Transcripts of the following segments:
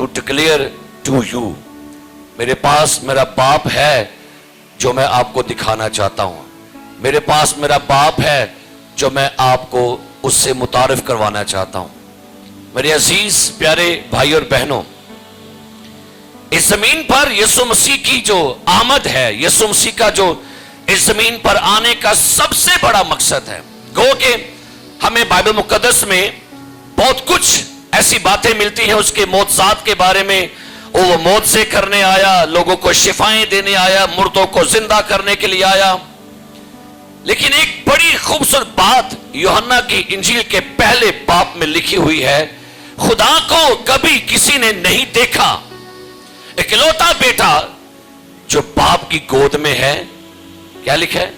to declare to you. میرے پاس میرا باپ ہے جو میں آپ کو دکھانا چاہتا ہوں. میرے پاس میرا باپ ہے جو میں آپ کو اس سے متعارف کروانا چاہتا ہوں. میرے عزیز پیارے بھائی اور بہنوں، اس زمین پر یسوع مسیح کی جو آمد ہے، یسوع مسیح کا جو اس زمین پر آنے کا سب سے بڑا مقصد ہے. گو کہ ہمیں بائبل مقدس میں بہت کچھ ایسی باتیں ملتی ہیں اس کے معجزات کے بارے میں. وہ معجزے کرنے آیا، لوگوں کو شفائیں دینے آیا، مردوں کو زندہ کرنے کے لیے آیا. لیکن ایک بڑی خوبصورت بات یوحنا کی انجیل کے پہلے باب میں لکھی ہوئی ہے، خدا کو کبھی کسی نے نہیں دیکھا، اکلوتا بیٹا جو باپ کی گود میں ہے. کیا لکھا ہے؟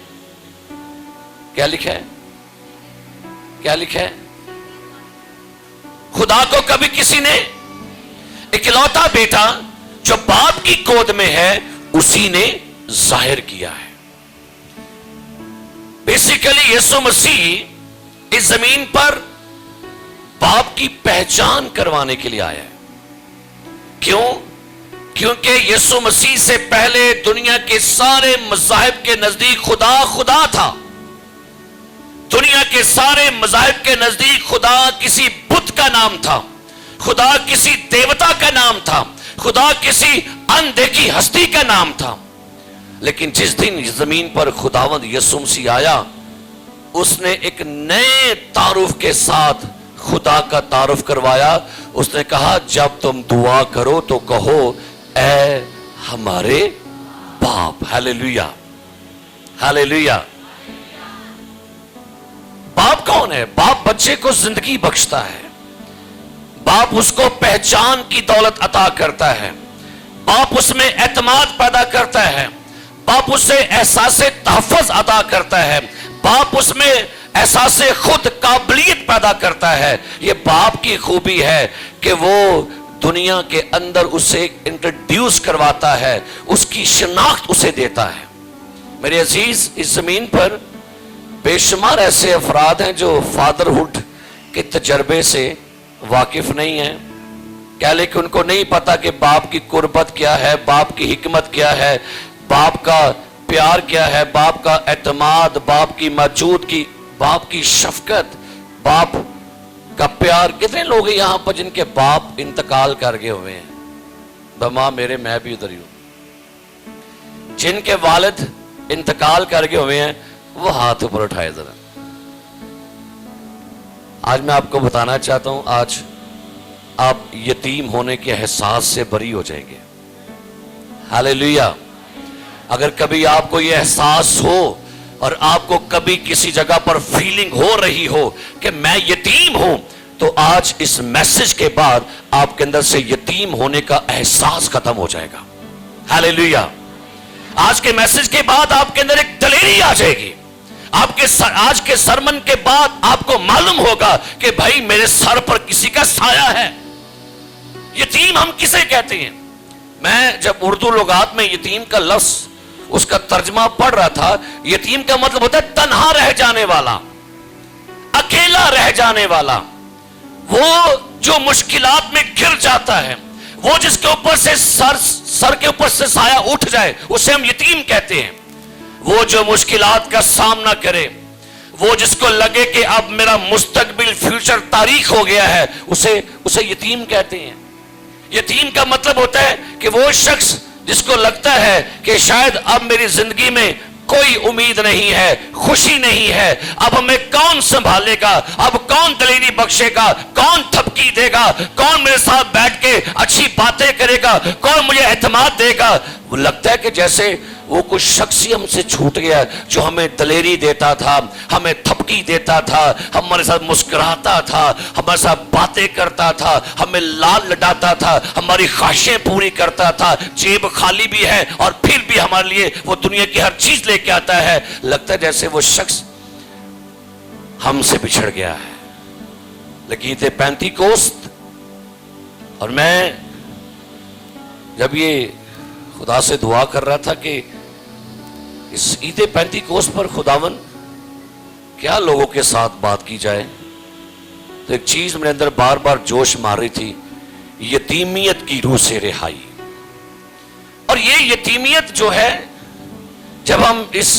کیا لکھا ہے؟ کیا لکھا ہے؟ خدا کو کبھی کسی نے، اکلوتا بیٹا جو باپ کی گود میں ہے اسی نے ظاہر کیا ہے. بیسیکلی یسوع مسیح اس زمین پر باپ کی پہچان کروانے کے لیے آیا ہے. کیوں؟ کیونکہ یسوع مسیح سے پہلے دنیا کے سارے مذاہب کے نزدیک خدا خدا تھا. دنیا کے سارے مذاہب کے نزدیک خدا کسی بت کا نام تھا، خدا کسی دیوتا کا نام تھا، خدا کسی اندیکھی ہستی کا نام تھا. لیکن جس دن زمین پر خداوند یسوع مسیح آیا، اس نے ایک نئے تعارف کے ساتھ خدا کا تعارف کروایا. اس نے کہا جب تم دعا کرو تو کہو اے ہمارے باپ. ہاللیلویا، ہاللیلویا. باپ کون ہے؟ باپ بچے کو زندگی بخشتا ہے. باپ اس کو پہچان کی دولت عطا کرتا ہے. باپ اس میں اعتماد پیدا کرتا ہے. باپ اسے احساس تحفظ عطا کرتا ہے. باپ اس میں احساس خود قابلیت پیدا کرتا ہے. یہ باپ کی خوبی ہے کہ وہ دنیا کے اندر اسے انٹروڈیوس کرواتا ہے، اس کی شناخت اسے دیتا ہے. میرے عزیز، اس زمین پر بے شمار ایسے افراد ہیں جو فادرہڈ کے تجربے سے واقف نہیں ہیں. کیا لے کہ ان کو نہیں پتا کہ باپ کی قربت کیا ہے، باپ کی حکمت کیا ہے، باپ کا پیار کیا ہے، باپ کا اعتماد، باپ کی موجودگی، باپ کی شفقت، باپ کا پیار. کتنے لوگ ہیں یہاں پر جن کے باپ انتقال کر گئے ہوئے ہیں؟ بما میرے، میں بھی ادھر ہی ہوں. جن کے والد انتقال کر گئے ہوئے ہیں وہ ہاتھ اوپر اٹھائے ذرا. آج میں آپ کو بتانا چاہتا ہوں، آج آپ یتیم ہونے کے احساس سے بری ہو جائیں گے. ہاللیلویا. اگر کبھی آپ کو یہ احساس ہو اور آپ کو کبھی کسی جگہ پر فیلنگ ہو رہی ہو کہ میں یتیم ہوں، تو آج اس میسج کے بعد آپ کے اندر سے یتیم ہونے کا احساس ختم ہو جائے گا. ہاللیلویا. آج کے میسج کے بعد آپ کے اندر ایک دلیری آ جائے گی. آج کے سرمن کے بعد آپ کو معلوم ہوگا کہ بھائی میرے سر پر کسی کا سایہ ہے. یتیم ہم کسے کہتے ہیں؟ میں جب اردو لغات میں یتیم کا لفظ اس کا ترجمہ پڑھ رہا تھا، یتیم کا مطلب ہوتا ہے تنہا رہ جانے والا، اکیلا رہ جانے والا، وہ جو مشکلات میں گر جاتا ہے، وہ جس کے اوپر سے سر کے اوپر سے سایہ اٹھ جائے، اسے ہم یتیم کہتے ہیں. وہ جو مشکلات کا سامنا کرے، وہ جس کو لگے کہ اب میرا مستقبل، فیوچر تاریخ ہو گیا ہے، اسے یتیم کہتے ہیں. یتیم کا مطلب ہوتا ہے کہ وہ شخص جس کو لگتا ہے کہ شاید اب میری زندگی میں کوئی امید نہیں ہے، خوشی نہیں ہے، اب ہمیں کون سنبھالے گا، اب کون دلیری بخشے گا، کون تھپکی دے گا، کون میرے ساتھ بیٹھ کے اچھی باتیں کرے گا، کون مجھے اعتماد دے گا. وہ لگتا ہے کہ جیسے وہ کچھ شخصی ہم سے چھوٹ گیا جو ہمیں دلیری دیتا تھا، ہمیں تھپکی دیتا تھا، ہمارے ساتھ مسکراتا تھا، ہمارے ساتھ باتیں کرتا تھا، ہمیں لال لٹاتا تھا، ہماری خواہشیں پوری کرتا تھا، جیب خالی بھی ہے اور پھر بھی ہمارے لیے وہ دنیا کی ہر چیز لے کے آتا ہے. لگتا ہے جیسے وہ شخص ہم سے بچھڑ گیا ہے. لیکن یہ تھے پینتی کوست، اور میں جب یہ خدا سے دعا کر رہا تھا کہ اس عید پینتی کوست پر خداون کیا لوگوں کے ساتھ بات کی جائے، تو ایک چیز میرے اندر بار بار جوش مار رہی تھی، یتیمیت کی روح سے رہائی. اور یہ یتیمیت جو ہے جب ہم اس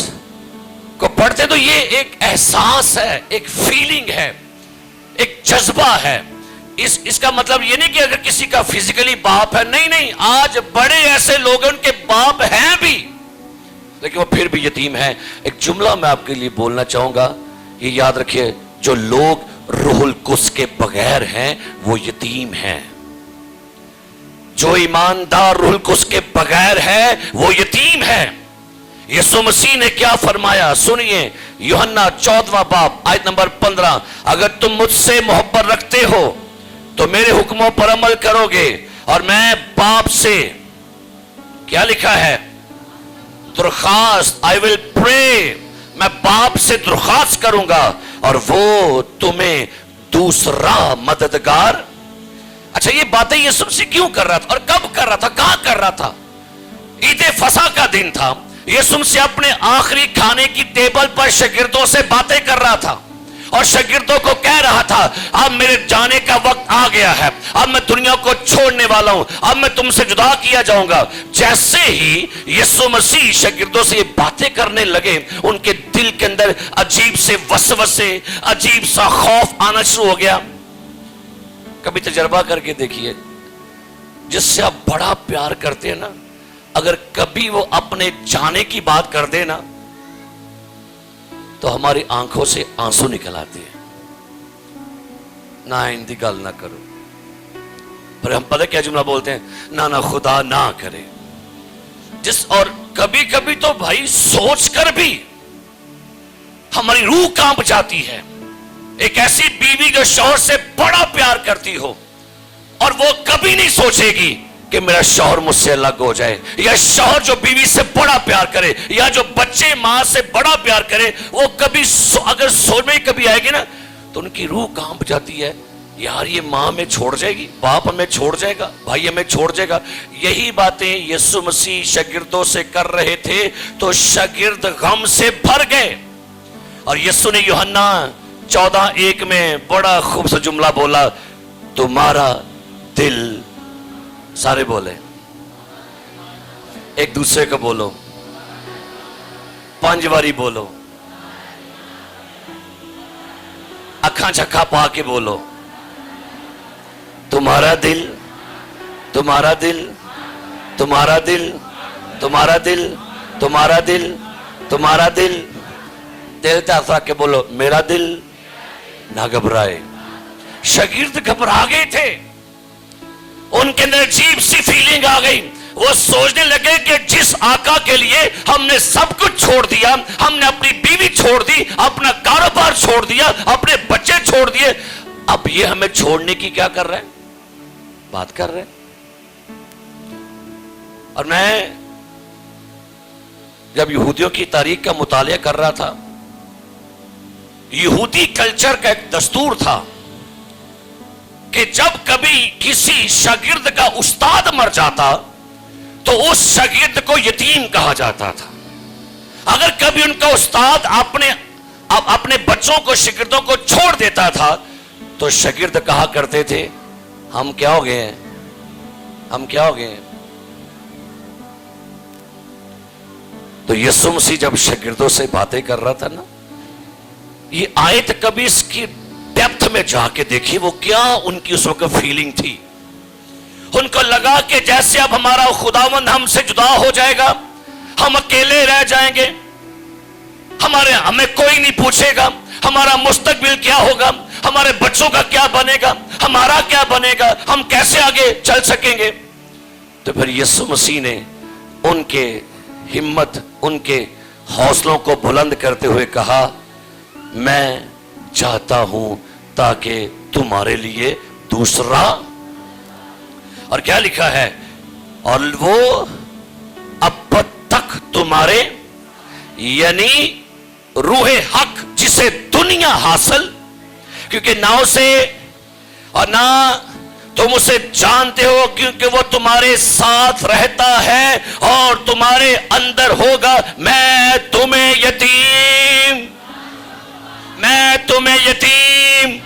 کو پڑھتے تو یہ ایک احساس ہے, ایک فیلنگ ہے, ایک جذبہ ہے. اس کا مطلب یہ نہیں کہ اگر کسی کا فزیکلی باپ ہے, نہیں, آج بڑے ایسے لوگ ہیں ان کے باپ ہیں بھی لیکن وہ پھر بھی یتیم ہیں. ایک جملہ میں آپ کے لیے بولنا چاہوں گا, یہ یاد رکھیے, جو لوگ روح القدس کے بغیر ہیں وہ یتیم ہیں. جو ایماندار روح القدس کے بغیر ہے وہ یتیم ہے. یسوع مسیح نے کیا فرمایا سنیے, یوحنا 14واں باب آیت نمبر 15, اگر تم مجھ سے محبت رکھتے ہو تو میرے حکموں پر عمل کرو گے اور میں باپ سے, کیا لکھا ہے, درخواست, I will pray, میں باپ سے درخواست کروں گا اور وہ تمہیں دوسرا مددگار. اچھا یہ باتیں یسوع مسیح کیوں کر رہا تھا اور کب کر رہا تھا, کہاں کر رہا تھا؟ عید فصح کا دن تھا. یسوع مسیح اپنے آخری کھانے کی ٹیبل پر شاگردوں سے باتیں کر رہا تھا اور شاگردوں کو کہہ رہا تھا اب میرے جانے کا وقت آ گیا ہے, اب میں دنیا کو چھوڑنے والا ہوں, اب میں تم سے جدا کیا جاؤں گا. جیسے ہی یسوع مسیح شاگردوں سے یہ باتیں کرنے لگے ان کے دل کے اندر عجیب سے وسوسے, عجیب سا خوف آنا شروع ہو گیا. کبھی تجربہ کر کے دیکھیے, جس سے آپ بڑا پیار کرتے ہیں نا, اگر کبھی وہ اپنے جانے کی بات کر دے نا تو ہماری آنکھوں سے آنسو نکل آتے ہیں. نہ آئندہ گل نہ کرو, پر ہم پتہ کیا جملہ بولتے ہیں, نہ خدا نہ کرے. اور کبھی کبھی تو بھائی سوچ کر بھی ہماری روح کانپ جاتی ہے. ایک ایسی بیوی جو شوہر سے بڑا پیار کرتی ہو اور وہ کبھی نہیں سوچے گی کہ میرا شوہر مجھ سے الگ ہو جائے, یا شوہر جو بیوی سے بڑا پیار کرے, یا جو بچے ماں سے بڑا پیار کرے, وہ کبھی اگر سوچ میں کبھی آئے گی نا تو ان کی روح کانپ جاتی ہے, یار یہ ماں ہمیں چھوڑ جائے گی, باپ ہمیں چھوڑ جائے گا, بھائی ہمیں چھوڑ جائے گا. یہی باتیں یسوع مسیح شاگردوں سے کر رہے تھے تو شاگرد غم سے بھر گئے. اور یسوع نے یوحنا 14:1 میں بڑا خوبصورت جملہ بولا, تمہارا دل, سارے بولے, ایک دوسرے کو بولو, 5 باری بولو, اکھاں چکھا پا کے بولو, تمہارا دل, تمہارا دل, تمہارا دل, تمہارا دل, تمہارا دل, تمہارا دل. دل تاثر کے بولو, میرا دل نہ گھبرائے. شاگرد گھبرا گئے تھے, ان کے اندر عجیب سی فیلنگ آ گئی. وہ سوچنے لگے کہ جس آقا کے لیے ہم نے سب کچھ چھوڑ دیا, ہم نے اپنی بیوی چھوڑ دی, اپنا کاروبار چھوڑ دیا, اپنے بچے چھوڑ دیے, اب یہ ہمیں چھوڑنے کی کیا کر رہے ہیں, بات کر رہے ہیں. اور میں جب یہودیوں کی تاریخ کا مطالعہ کر رہا تھا, یہودی کلچر کا ایک دستور تھا کہ جب کبھی کسی شاگرد کا استاد مر جاتا تو اس شاگرد کو یتیم کہا جاتا تھا. اگر کبھی ان کا استاد اپنے بچوں کو, شاگردوں کو چھوڑ دیتا تھا تو شاگرد کہا کرتے تھے ہم کیا ہو گئے ہیں, ہم کیا ہو گئے ہیں. تو یسوع مسیح جب شاگردوں سے باتیں کر رہا تھا نا, یہ آیت کبھی اس کی ڈیپتھ میں جا کے دیکھی وہ کیا ان کی اس وقت فیلنگ تھی. ان کو لگا کہ جیسے اب ہمارا خداوند ہم سے جدا ہو جائے گا, ہم اکیلے رہ جائیں گے, ہمیں کوئی نہیں پوچھے گا, ہمارا مستقبل کیا ہوگا, ہمارے بچوں کا کیا بنے گا, ہمارا کیا بنے گا, ہم کیسے آگے چل سکیں گے. تو پھر یسوع مسیح نے ان کے ہمت, ان کے حوصلوں کو بلند کرتے ہوئے کہا, میں چاہتا ہوں تاکہ تمہارے لیے دوسرا. اور کیا لکھا ہے, اور وہ اب تک تمہارے, یعنی روح حق جسے دنیا حاصل, کیونکہ نہ اسے اور نہ تم اسے جانتے ہو کیونکہ وہ تمہارے ساتھ رہتا ہے اور تمہارے اندر ہوگا. میں تمہیں یتیم, میں تمہیں یتیم,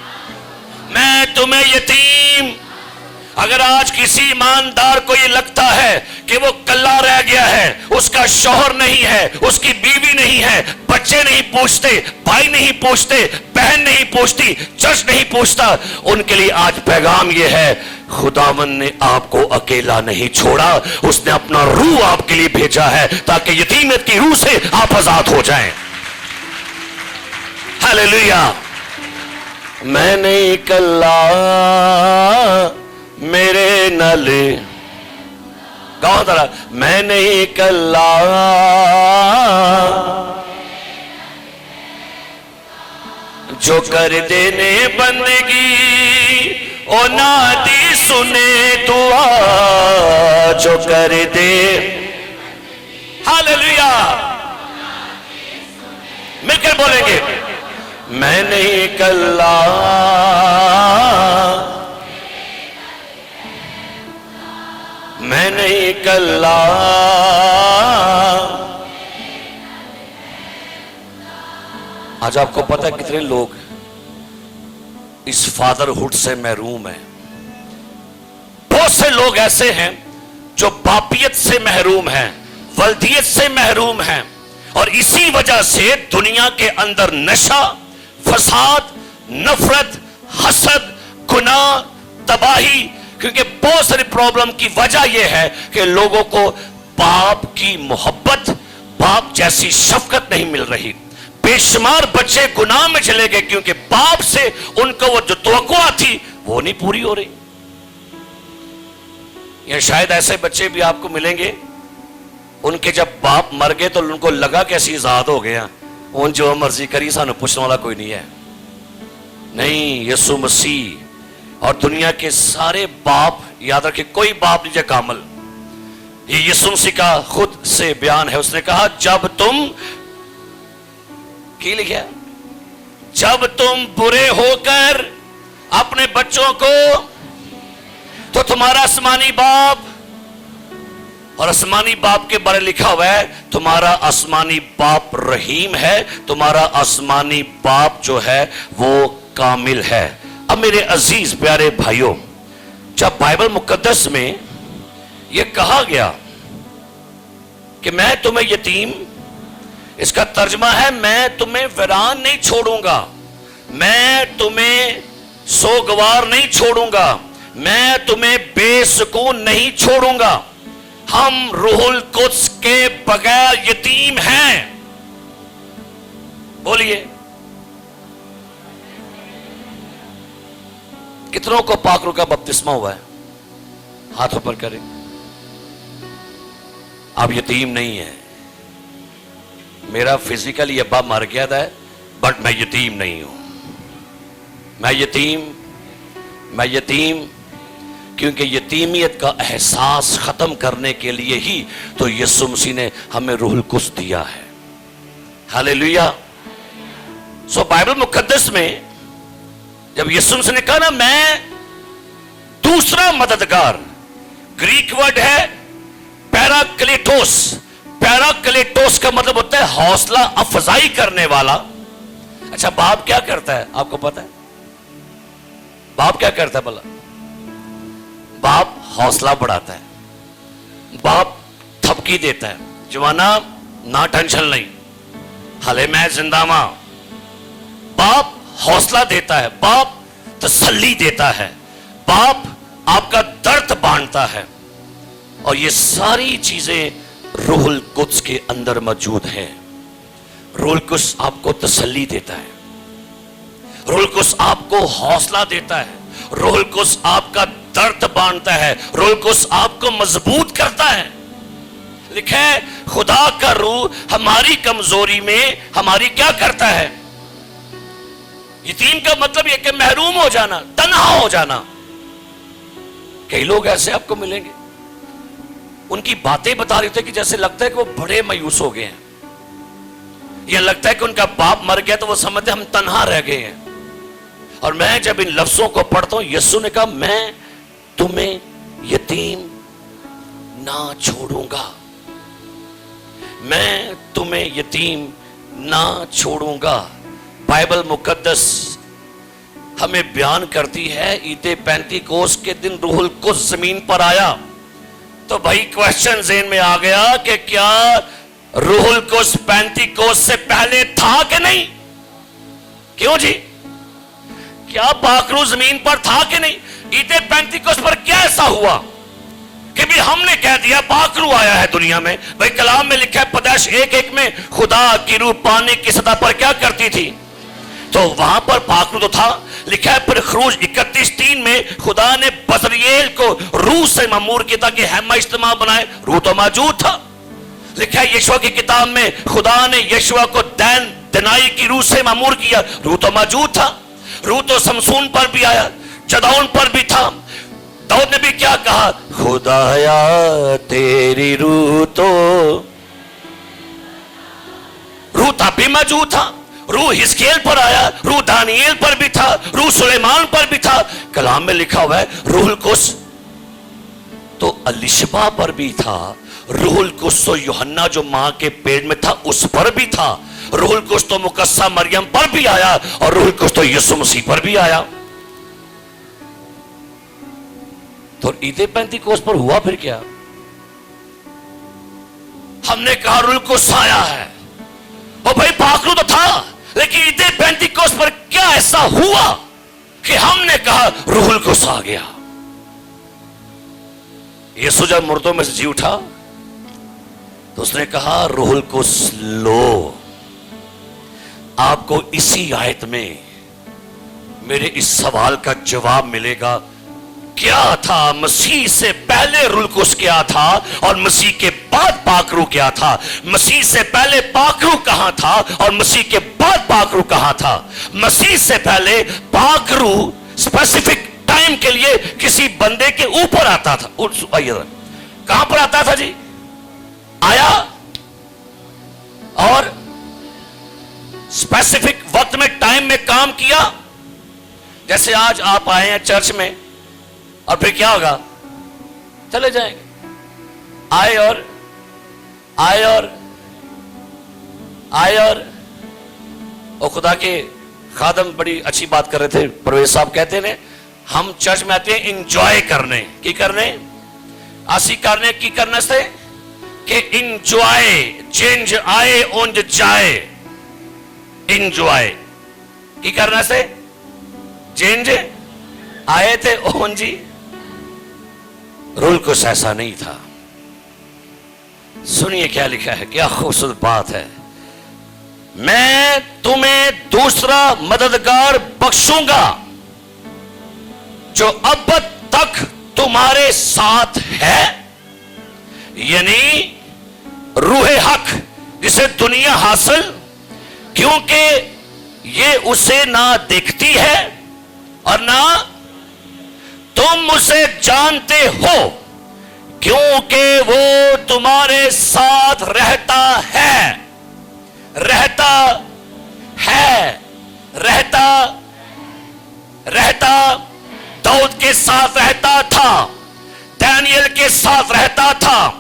میں تمہیں یتیم. اگر آج کسی ایماندار کو یہ لگتا ہے کہ وہ کلا رہ گیا ہے, اس کا شوہر نہیں ہے, اس کی بیوی نہیں ہے, بچے نہیں پوچھتے, بھائی نہیں پوچھتے, بہن نہیں پوچھتی, چرچ نہیں پوچھتا, ان کے لیے آج پیغام یہ ہے, خداوند نے آپ کو اکیلا نہیں چھوڑا, اس نے اپنا روح آپ کے لیے بھیجا ہے تاکہ یتیمیت کی روح سے آپ آزاد ہو جائیں. ہاللیلویا. میں نہیں کلا میرے نال, کہو ذرا, میں نہیں کلا جو کر دینے بندگی او نادی سنے دعا جو کر دے. ہاللیلویا. مل کر بولیں گے, میں نہیں کلا میں نہیں کلا. آج آپ کو پتہ ہے کتنے لوگ اس فادر ہوڈ سے محروم ہیں. بہت سے لوگ ایسے ہیں جو باپیت سے محروم ہیں, ولدیت سے محروم ہیں, اور اسی وجہ سے دنیا کے اندر نشہ, فساد, نفرت, حسد, گناہ, تباہی, کیونکہ بہت ساری پرابلم کی وجہ یہ ہے کہ لوگوں کو باپ کی محبت, باپ جیسی شفقت نہیں مل رہی. بے شمار بچے گناہ میں چلے گئے کیونکہ باپ سے ان کو وہ جو توقع تھی وہ نہیں پوری ہو رہی. یا شاید ایسے بچے بھی آپ کو ملیں گے, ان کے جب باپ مر گئے تو ان کو لگا کہ ایسی آزاد ہو گیا, ان جو مرضی کری سانو پوچھنے والا کوئی نہیں ہے. نہیں, یسوع مسیح اور دنیا کے سارے باپ, یاد رکھیں کوئی باپ نہیں کامل. یہ یسوع مسیح کا خود سے بیان ہے. اس نے کہا جب تم کی لکھا, جب تم برے ہو کر اپنے بچوں کو, تو تمہارا آسمانی باپ, اور آسمانی باپ کے بارے لکھا ہوا ہے تمہارا آسمانی باپ رحیم ہے, تمہارا آسمانی باپ جو ہے وہ کامل ہے. اب میرے عزیز پیارے بھائیوں, جب بائبل مقدس میں یہ کہا گیا کہ میں تمہیں یتیم, اس کا ترجمہ ہے میں تمہیں ویران نہیں چھوڑوں گا, میں تمہیں سوگوار نہیں چھوڑوں گا, میں تمہیں بے سکون نہیں چھوڑوں گا. ہم روح القدس کے بغیر یتیم ہیں. بولیے, کتنوں کو پاک روح کا بپتسمہ ہوا ہے؟ ہاتھوں پر کریں. آپ یتیم نہیں ہیں. میرا فزیکلی ابا مر گیا تھا, بٹ میں یتیم نہیں ہوں. میں یتیم کیونکہ یتیمیت کا احساس ختم کرنے کے لیے ہی تو یسوع مسیح نے ہمیں روح القدس دیا ہے. ہاللیلویا. سو بائبل مقدس میں جب یسوع مسیح نے کہا نا میں دوسرا مددگار, گریک ورڈ ہے پیراکلیٹوس. پیراکلیٹوس کا مطلب ہوتا ہے حوصلہ افزائی کرنے والا. اچھا باپ کیا کرتا ہے آپ کو پتا ہے؟ باپ کیا کرتا ہے بھلا؟ باپ حوصلہ بڑھاتا ہے, باپ تھپکی دیتا ہے, جوانا نہ ٹینشن نہیں, حالے میں زندہ ماں. باپ حوصلہ دیتا ہے, باپ تسلی دیتا ہے, باپ آپ کا درد بانٹتا ہے. اور یہ ساری چیزیں روح القدس کے اندر موجود ہیں. روح القدس آپ کو تسلی دیتا ہے, روح القدس آپ کو حوصلہ دیتا ہے, روح القدس آپ کا درد بانٹتا ہے, روح القدس آپ کو مضبوط کرتا ہے. لکھا ہے خدا کا روح ہماری کمزوری میں ہماری کیا کرتا ہے؟ یتیم کا مطلب یہ کہ محروم ہو جانا, تنہا ہو جانا. کئی لوگ ایسے آپ کو ملیں گے, ان کی باتیں بتا رہی تھے کہ جیسے لگتا ہے کہ وہ بڑے مایوس ہو گئے ہیں, یا لگتا ہے کہ ان کا باپ مر گیا تو وہ سمجھتے ہم تنہا رہ گئے ہیں. اور میں جب ان لفظوں کو پڑھتا ہوں, یسوع نے کہا میں تمہیں یتیم نہ چھوڑوں گا, میں تمہیں یتیم نہ چھوڑوں گا. بائبل مقدس ہمیں بیان کرتی ہے عید پینتیکوس کے دن روح القدس زمین پر آیا. تو بھائی کوشچن ذہن میں آ گیا کہ کیا روح القدس پینتیکوس سے پہلے تھا کہ نہیں؟ کیوں جی؟ کیا پاک روح زمین پر تھا کہ نہیں؟ عید پینتیکوس پر کیا ایسا ہوا کہ بھی ہم نے کہہ دیا پاک روح آیا ہے دنیا میں؟ بھائی کلام میں لکھا ہے پیدائش 1:1 میں خدا کی روح پانی کی سطح پر کیا کرتی تھی؟ تو وہاں پر پاک روح تو تھا. لکھا ہے پھر خروج 31:3 میں خدا نے بزریل کو روح سے مامور کیا تھا کہ ہیمہ اجتماع بنائے. روح تو موجود تھا. لکھا ہے یشوع کی کتاب میں خدا نے یشوع کو دنائی کی روح سے مامور کیا. روح تو موجود تھا. روح تو سمسون پر بھی آیا, جدعون پر بھی تھا. داؤد نے بھی کیا کہا؟ خدایا تیری روح تو. روح تب بھی موجود تھا. روح حزقیل پر آیا, روح دانییل پر بھی تھا, روح سلیمان پر بھی تھا. کلام میں لکھا ہوا ہے روح القدس تو الیشبا پر بھی تھا. روح القدس تو یوحنا جو ماں کے پیٹ میں تھا اس پر بھی تھا. روح القدس تو مقدسہ مریم پر بھی آیا, اور روح القدس تو یسوع مسیح پر بھی آیا. تو عید پینتیکوس پر ہوا پھر کیا؟ ہم نے کہا روح القدس آیا ہے, اور بھائی پاک روح تو تھا, لیکن عید پینتیکوس پر کیا ایسا ہوا کہ ہم نے کہا روح القدس آ گیا؟ یسوع جب مردوں میں سے جی اٹھا تو اس نے کہا روح القدس لو. آپ کو اسی آیت میں میرے اس سوال کا جواب ملے گا. کیا تھا مسیح سے پہلے روح القدس کیا تھا, اور مسیح کے بعد پاک روح کیا تھا؟ مسیح سے پہلے پاک روح کہاں تھا, اور مسیح کے بعد پاک روح کہاں تھا؟ مسیح سے پہلے پاک روح اسپیسیفک ٹائم کے لیے کسی بندے کے اوپر آتا تھا. کہاں پر آتا تھا جی؟ آیا اور اسپیسیفک وقت میں ٹائم میں کام کیا. جیسے آج آپ آئے ہیں چرچ میں اور پھر کیا ہوگا؟ چلے جائیں گے. آئے اور خدا کے خادم بڑی اچھی بات کر رہے تھے, پرویز صاحب کہتے ہیں ہم چرچ میں آتے ہیں انجوائے کرنے کی, کرنے آسی کرنے کی کرنے سے کہ انجوائے چینج آئے اونج جائے. انجوائے کی کرنے سے چینج آئے تھے اونجی. روح القدس ایسا نہیں تھا. سنیے کیا لکھا ہے, کیا خوبصورت بات ہے. میں تمہیں دوسرا مددگار بخشوں گا جو اب تک تمہارے ساتھ ہے, یعنی روح حق جسے دنیا حاصل, کیونکہ یہ اسے نہ دیکھتی ہے اور نہ تم اسے جانتے ہو, کیونکہ وہ تمہارے ساتھ رہتا ہے. رہتا داؤد کے ساتھ رہتا تھا, دانیل کے ساتھ رہتا تھا,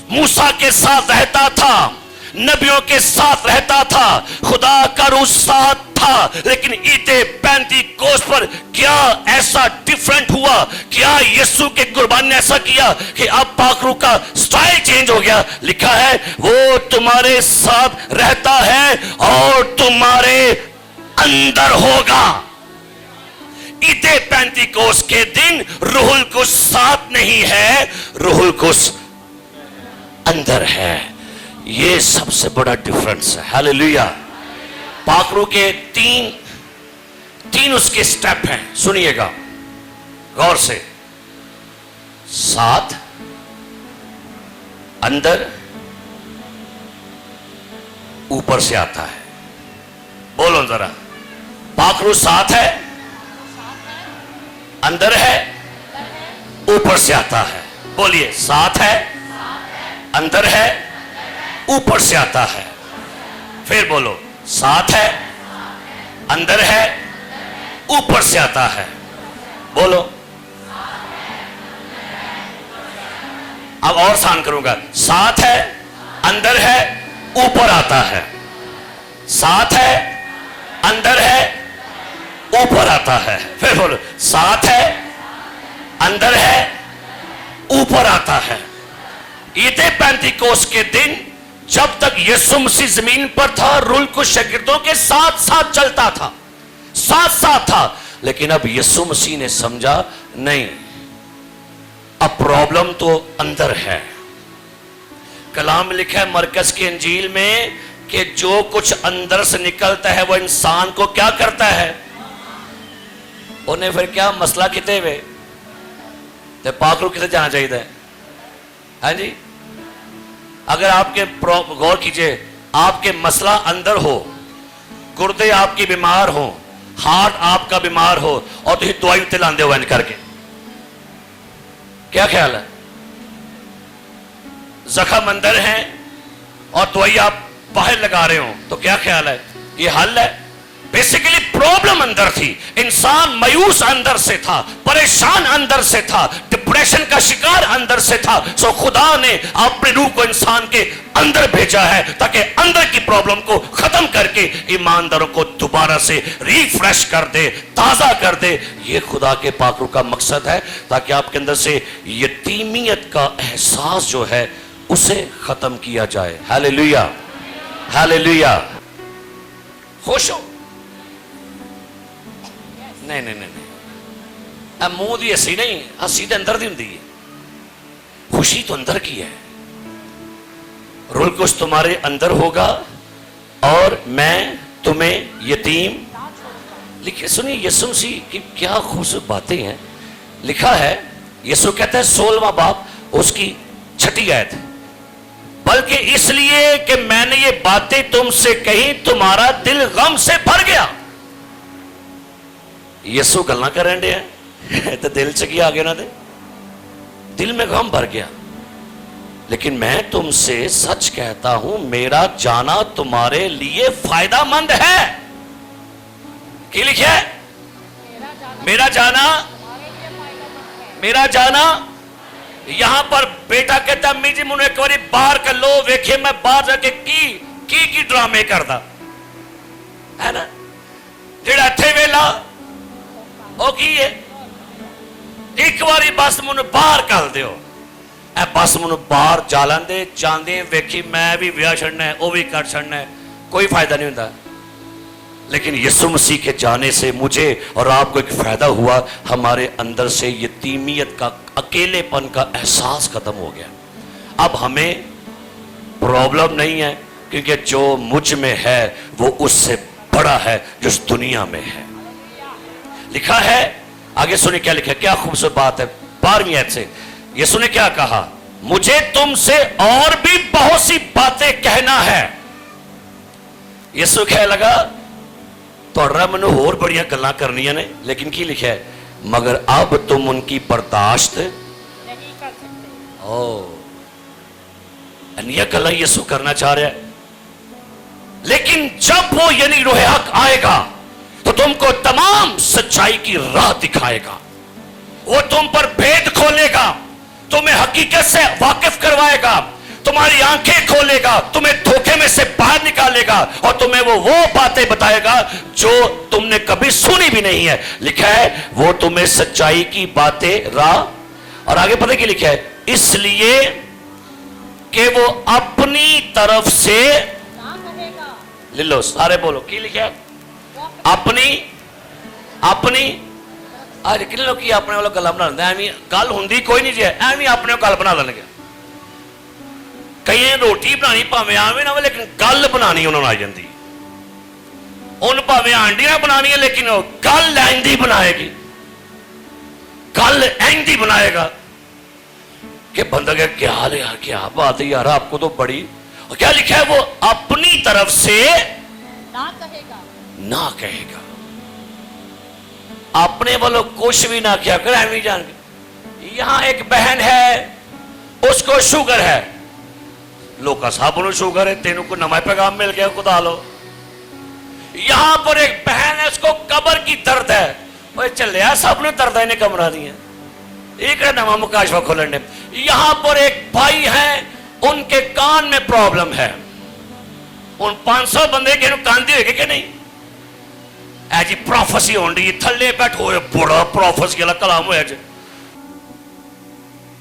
موسیٰ کے ساتھ رہتا تھا, نبیوں کے ساتھ رہتا تھا, خدا کا روح ساتھ تھا. لیکن عید پینتیکوس پر کیا ایسا ڈیفرنٹ ہوا؟ کیا یسوع کے قربان نے ایسا کیا کہ اب پاک روح کا سٹائل چینج ہو گیا؟ لکھا ہے وہ تمہارے ساتھ رہتا ہے اور تمہارے اندر ہوگا. عید پینتیکوس کے دن روح القدس ساتھ نہیں ہے, روح القدس اندر ہے. یہ سب سے بڑا ڈیفرنس ہے. ہاللیلویہ. پاک روح کے تین اس کے سٹیپ ہیں, سنیے گا غور سے. ساتھ, اندر, اوپر سے آتا ہے. بولو ذرا, پاک روح ساتھ ہے, اندر ہے, اوپر سے آتا ہے. بولیے, ساتھ ہے, اندر ہے, اوپر سے آتا ہے. پھر بولو, ساتھ ہے, اندر ہے, اوپر سے آتا ہے. بولو. اب اور آسان کروں گا. ساتھ ہے, اندر ہے, اوپر آتا ہے. ساتھ ہے, اندر ہے, اوپر آتا ہے. پھر بولو, ساتھ ہے, اندر ہے, اوپر آتا ہے. عید پینتیکوست کے دن جب تک یسوع مسیح زمین پر تھا, رول کو شاگردوں کے ساتھ ساتھ چلتا تھا, ساتھ ساتھ تھا. لیکن اب یسوع مسیح نے سمجھا نہیں, اب پرابلم تو اندر ہے. کلام لکھا ہے مرکز کی انجیل میں کہ جو کچھ اندر سے نکلتا ہے وہ انسان کو کیا کرتا ہے. انہیں پھر کیا مسئلہ کتے ہوئے تو پاک روح کتے جانا چاہیے. ہاں جی, اگر آپ کے غور کیجئے, آپ کے مسئلہ اندر ہو, گردے آپ کی بیمار ہو, ہارٹ آپ کا بیمار ہو, اور تو ہی دوائی تلاندے ہو کر کے, کیا خیال ہے؟ زخم اندر ہیں اور دوائی آپ باہر لگا رہے ہو تو کیا خیال ہے؟ یہ حل ہے؟ بیسیکلی پرابلم اندر تھی. انسان مایوس اندر سے تھا, پریشان اندر سے تھا, ڈپریشن کا شکار اندر سے تھا. سو خدا نے اپنے روح کو انسان کے اندر بھیجا ہے تاکہ اندر کی پرابلم کو ختم کر کے ایمانداروں کو دوبارہ سے ریفریش کر دے, تازہ کر دے. یہ خدا کے پاک روح کا مقصد ہے تاکہ آپ کے اندر سے یتیمیت کا احساس جو ہے اسے ختم کیا جائے. ہاللیلویا, ہاللیلویا. خوش ہو؟ نہیں نہیں نہیں, منہ دی ہسی نہیں, ہسی تو اندر دی ہوندی ہے. خوشی تو اندر کی ہے. رول کچھ تمہارے اندر ہوگا اور میں تمہیں یتیم. لکھے سنیے یسوع مسیح کی کیا خوبصورت باتیں ہیں. لکھا ہے, یسوع کہتا ہے 16واں باب اس کی 6 آیت, بلکہ اس لیے کہ میں نے یہ باتیں تم سے کہیں تمہارا دل غم سے بھر گیا. یسوع گلاں کرن دے تو دل چ کی آگے نہ دے, دل میں غم بھر گیا. لیکن میں تم سے سچ کہتا ہوں میرا جانا تمہارے لیے فائدہ مند ہے. کی لکھا ہے؟ میرا جانا, میرا جانا. یہاں پر بیٹا کہتا امی جی مجھے ایک باری باہر کر لو, ویکھے میں باہر جا کے کی ڈرامے کردا ہے نا. جڑا اتھے ویلا او کی ہے, ایک باری بس مجھے باہر کر دیو. اے بس مجھے باہر جالن دے, جاندے ویکھی میں بھی ویاہ چھڑنا ہے, وہ بھی کر چھڑنا ہے, کوئی فائدہ نہیں ہوتا. لیکن یسوع مسیح کے جانے سے مجھے اور آپ کو ایک فائدہ ہوا, ہمارے اندر سے یتیمیت کا, اکیلے پن کا احساس ختم ہو گیا. اب ہمیں پرابلم نہیں ہے کیونکہ جو مجھ میں ہے وہ اس سے بڑا ہے جو اس دنیا میں ہے. لکھا ہے, آگے سنیں کیا لکھا ہے, کیا خوبصورت بات ہے. 12ویں آیت سے یسوع نے کیا کہا, مجھے تم سے اور بھی بہت سی باتیں کہنا ہے. یسوع کہنے لگا توڑا منو اور بڑیاں گلاں کرنیاں نے, لیکن کی لکھا ہے مگر اب تم ان کی برداشت نہیں کر سکتے. انیا گلاں یسوع کرنا چاہ رہا ہے, لیکن جب وہ یعنی روح حق آئے گا تو تم کو تمام سچائی کی راہ دکھائے گا. وہ تم پر بھید کھولے گا, تمہیں حقیقت سے واقف کروائے گا, تمہاری آنکھیں کھولے گا, تمہیں دھوکے میں سے باہر نکالے گا اور تمہیں وہ باتیں بتائے گا جو تم نے کبھی سنی بھی نہیں ہے. لکھا ہے وہ تمہیں سچائی کی باتیں راہ, اور آگے پتہ کی لکھا ہے, اس لیے کہ وہ اپنی طرف سے لے لو, سارے بولو کی لکھا ہے, اپنی آج کتنے لوگ کی اپنے والا گلا بنا لیندے, ایویں گل ہوندی کوئی نہیں جی, ایویں اپنے گل بنا لین گے. کئی روٹی بنانی پاویں آویں نہ لیکن گل بنانی انہوں نے آ جاندی. ان پاویں آنڈیاں بنانی ہے لیکن گل ایندی بنائے گی, گل ایندی بنائے گا کہ بندہ کہ کیا حال ہے یار, کیا بات ہے یار, آپ کو تو بڑی. اور کیا لکھا ہے, وہ اپنی طرف سے نہ کہے گا. اپنے والوں کچھ بھی نہ کیا کر, ایویں جان کے. یہاں ایک بہن ہے اس کو شوگر ہے, لوکا صاحب انہوں شوگر ہے, تینوں کو نمائے پیغام مل گیا خدا لو. یہاں پر ایک بہن ہے اس کو قبر کی درد ہے, وہ چلیا سب نے درد نے کمرہ دیا, ایک نما مکاشفہ کھولن نے. یہاں پر ایک بھائی ہیں ان کے کان میں پرابلم ہے, ان 500 بندے کے کان دی ہوئے کہ نہیں, ਐ ਜੀ ਪ੍ਰੋਫੈਸੀ ਹੋਣੀ ਥੱਲੇ ਬੈਠੋ ਹੋਏ ਬੜਾ ਪ੍ਰੋਫੈਸੀ ਵਾਲਾ ਕਲਾਮ ਹੋਇਆ ਜੀ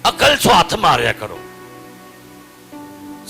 ਅਕਲ ਸੋ ਹੱਥ ਮਾਰਿਆ ਕਰੋ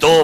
2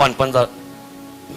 5,000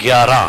11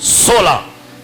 16,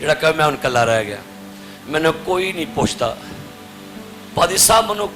ਜਿਹੜਾ ਕਹੇ ਮੈਂ ਹੁਣ ਕੱਲਾ ਰਹਿ ਗਿਆ, ਮੈਨੂੰ ਕੋਈ ਨਹੀਂ ਪੁੱਛਦਾ, ਪਾਦੀ ਸਾਹਿਬ ਮੈਨੂੰ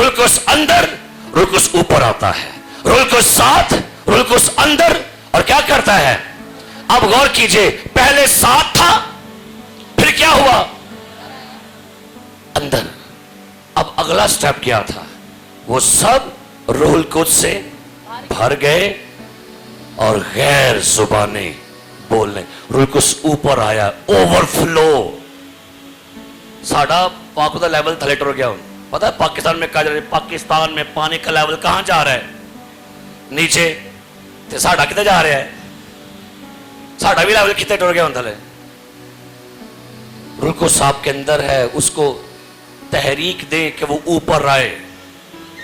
روح القدس اندر، روح القدس اوپر آتا ہے، روح القدس ساتھ، روح القدس اندر، اور کیا کرتا ہے؟ اب غور کیجئے، پہلے ساتھ تھا، پھر کیا ہوا؟ اندر۔ اب اگلا سٹیپ کیا تھا؟ وہ سب روح القدس سے بھر گئے اور غیر زبانیں بولنے، روح القدس اوپر آیا، اوور فلو۔ ساڑھا پاک دا لیول تھلے ٹر گیا ہوں۔ پتہ ہے پاکستان میں کہا جا رہا ہے پاکستان میں پانی کا لیول کہاں جا رہا ہے؟ نیچے۔ تے ساڑھا کتے جا رہا ہے؟ ساڑھا بھی لیول کتے ٹر گیا ہوں تھلے۔ روح القدس آپ کے اندر ہے، اس کو تحریک دے کہ وہ اوپر آئے،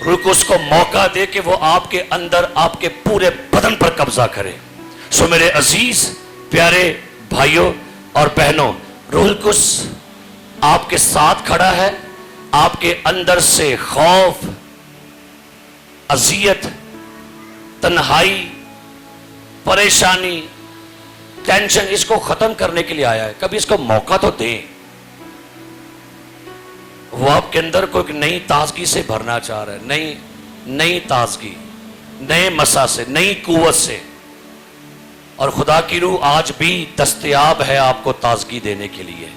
روح القدس کو موقع دے کہ وہ آپ کے اندر، آپ کے پورے بدن پر قبضہ کرے۔ سو میرے عزیز پیارے بھائیوں اور بہنوں، روح القدس آپ کے ساتھ کھڑا ہے، آپ کے اندر سے خوف، اذیت، تنہائی، پریشانی، ٹینشن، اس کو ختم کرنے کے لیے آیا ہے۔ کبھی اس کو موقع تو دیں۔ وہ آپ کے اندر کو ایک نئی تازگی سے بھرنا چاہ رہا ہے، نئی تازگی، نئے مسا سے، نئی قوت سے۔ اور خدا کی روح آج بھی دستیاب ہے آپ کو تازگی دینے کے لیے۔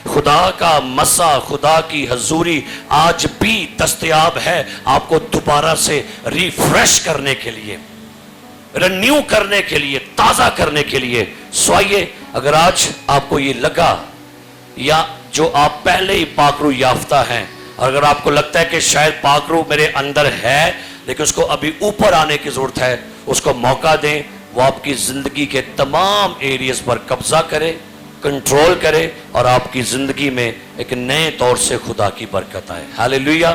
خدا کا مسا، خدا کی حضوری آج بھی دستیاب ہے آپ کو دوبارہ سے ریفریش کرنے کے لیے، رینیو کرنے کے لیے، تازہ کرنے کے لیے۔ سو آئیے، اگر آج آپ کو یہ لگا، یا جو آپ پہلے ہی پاک روح یافتہ ہیں، اور اگر آپ کو لگتا ہے کہ شاید پاک روح میرے اندر ہے لیکن اس کو ابھی اوپر آنے کی ضرورت ہے، اس کو موقع دیں، وہ آپ کی زندگی کے تمام ایریز پر قبضہ کرے، کنٹرول کرے، اور آپ کی زندگی میں ایک نئے طور سے خدا کی برکت آئے۔ ہاللیلویہ۔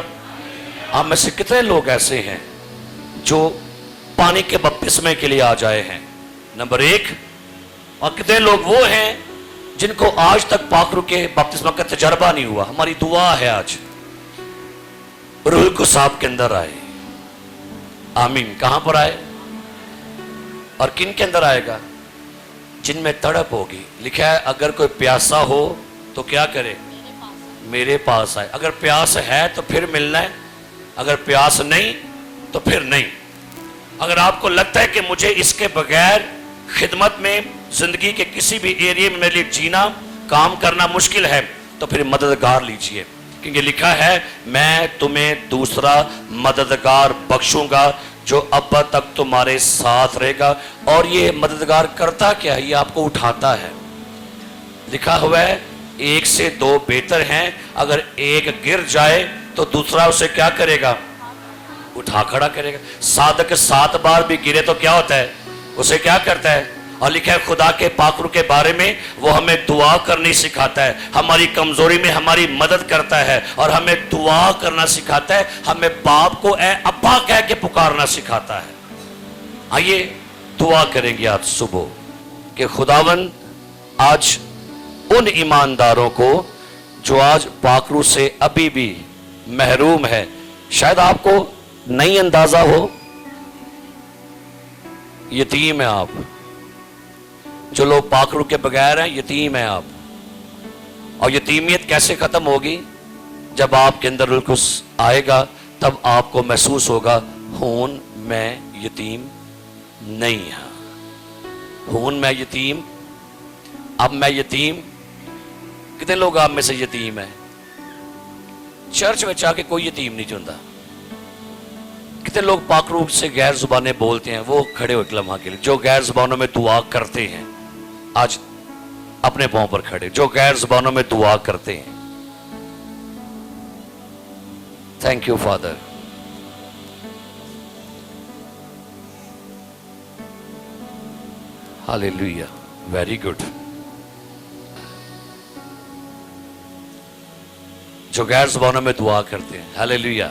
آپ میں سے کتنے لوگ ایسے ہیں جو پانی کے بپتسمے کے لیے آ جائے ہیں؟ نمبر 1۔ اور کتنے لوگ وہ ہیں جن کو آج تک پاک روح کے بپتسمہ کا تجربہ نہیں ہوا؟ ہماری دعا ہے آج روح القدس آپ کے اندر آئے۔ آمین۔ کہاں پر آئے اور کن کے اندر آئے گا؟ جن میں تڑپ ہوگی۔ لکھا ہے اگر کوئی پیاسا ہو تو کیا کرے؟ میرے پاس آئے۔ اگر پیاس ہے تو پھر ملنا ہے، اگر پیاس نہیں تو پھر نہیں۔ اگر آپ کو لگتا ہے کہ مجھے اس کے بغیر خدمت میں، زندگی کے کسی بھی ایریے میں میرے لیے جینا، کام کرنا مشکل ہے، تو پھر مددگار لیجئے، کیونکہ لکھا ہے میں تمہیں دوسرا مددگار بخشوں گا جو اب تک تمہارے ساتھ رہے گا۔ اور یہ مددگار کرتا کیا ہے؟ یہ آپ کو اٹھاتا ہے۔ لکھا ہوا ہے 1 سے 2 بہتر ہیں، اگر ایک گر جائے تو دوسرا اسے کیا کرے گا؟ اٹھا کھڑا کرے گا۔ صادق 7 بار بھی گرے تو کیا ہوتا ہے؟ اسے کیا کرتا ہے؟ اور لکھا ہے خدا کے پاک روح کے بارے میں وہ ہمیں دعا کرنی سکھاتا ہے، ہماری کمزوری میں ہماری مدد کرتا ہے، اور ہمیں دعا کرنا سکھاتا ہے، ہمیں باپ کو اے ابا کہہ کے پکارنا سکھاتا ہے۔ آئیے دعا کریں گے آج صبح کہ خداوند آج ان ایمانداروں کو جو آج پاک روح سے ابھی بھی محروم ہے، شاید آپ کو نہیں اندازہ ہو، یتیم ہیں آپ، جو لوگ پاک روح کے بغیر ہیں یتیم ہیں آپ۔ اور یتیمیت کیسے ختم ہوگی؟ جب آپ کے اندر روح القدس آئے گا، تب آپ کو محسوس ہوگا ہون میں یتیم نہیں ہوں، ہون میں یتیم، اب میں یتیم۔ کتنے لوگ آپ میں سے یتیم ہیں؟ چرچ میں آ کے کوئی یتیم نہیں چنتا۔ کتنے لوگ پاک روح سے غیر زبانیں بولتے ہیں؟ وہ کھڑے ہو ایک لمحہ کے لیے۔ جو غیر زبانوں میں دعا کرتے ہیں آج اپنے پاؤں پر کھڑے، جو غیر زبانوں میں دعا کرتے ہیں۔ Thank you father. Hallelujah, very good. جو غیر زبانوں میں دعا کرتے ہیں، ہاللیلویہ،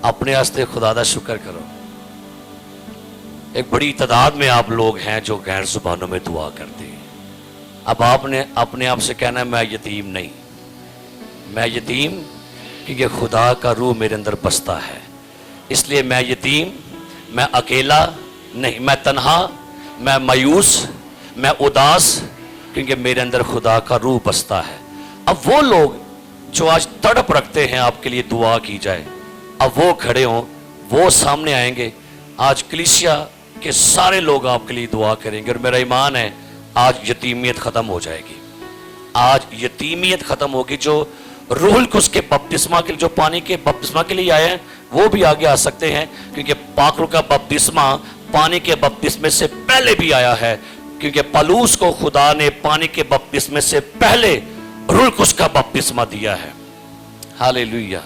اپنے واسطے خدا دا شکر کرو۔ ایک بڑی تعداد میں آپ لوگ ہیں جو غیر زبانوں میں دعا کرتے ہیں۔ اب آپ نے اپنے آپ سے کہنا ہے میں یتیم نہیں، میں یتیم کیونکہ خدا کا روح میرے اندر بستا ہے، اس لیے میں یتیم، میں اکیلا نہیں، میں تنہا، میں مایوس، میں اداس، کیونکہ میرے اندر خدا کا روح بستا ہے۔ اب وہ لوگ جو آج تڑپ رکھتے ہیں آپ کے لیے دعا کی جائے، اب وہ کھڑے ہوں, وہ سامنے آئیں گے. آج کلیسیا کے سارے لوگ آپ کے لیے دعا کریں گے, اور میرا ایمان ہے آج یتیمیت ختم ہو جائے گی. آج یتیمیت ختم ہوگی. جو روح القدس کے بپتسمہ کے لیے, جو پانی کے بپتسمہ کے لیے آئے ہیں, وہ بھی آگے آ سکتے ہیں, کیونکہ پاک روح کا بپتسمہ پانی کے بپتسمے سے پہلے بھی آیا ہے, کیونکہ پالوس کو خدا نے پانی کے بپتسمے سے پہلے روح القدس کا بپتسمہ دیا ہے. ہاللیلویہ.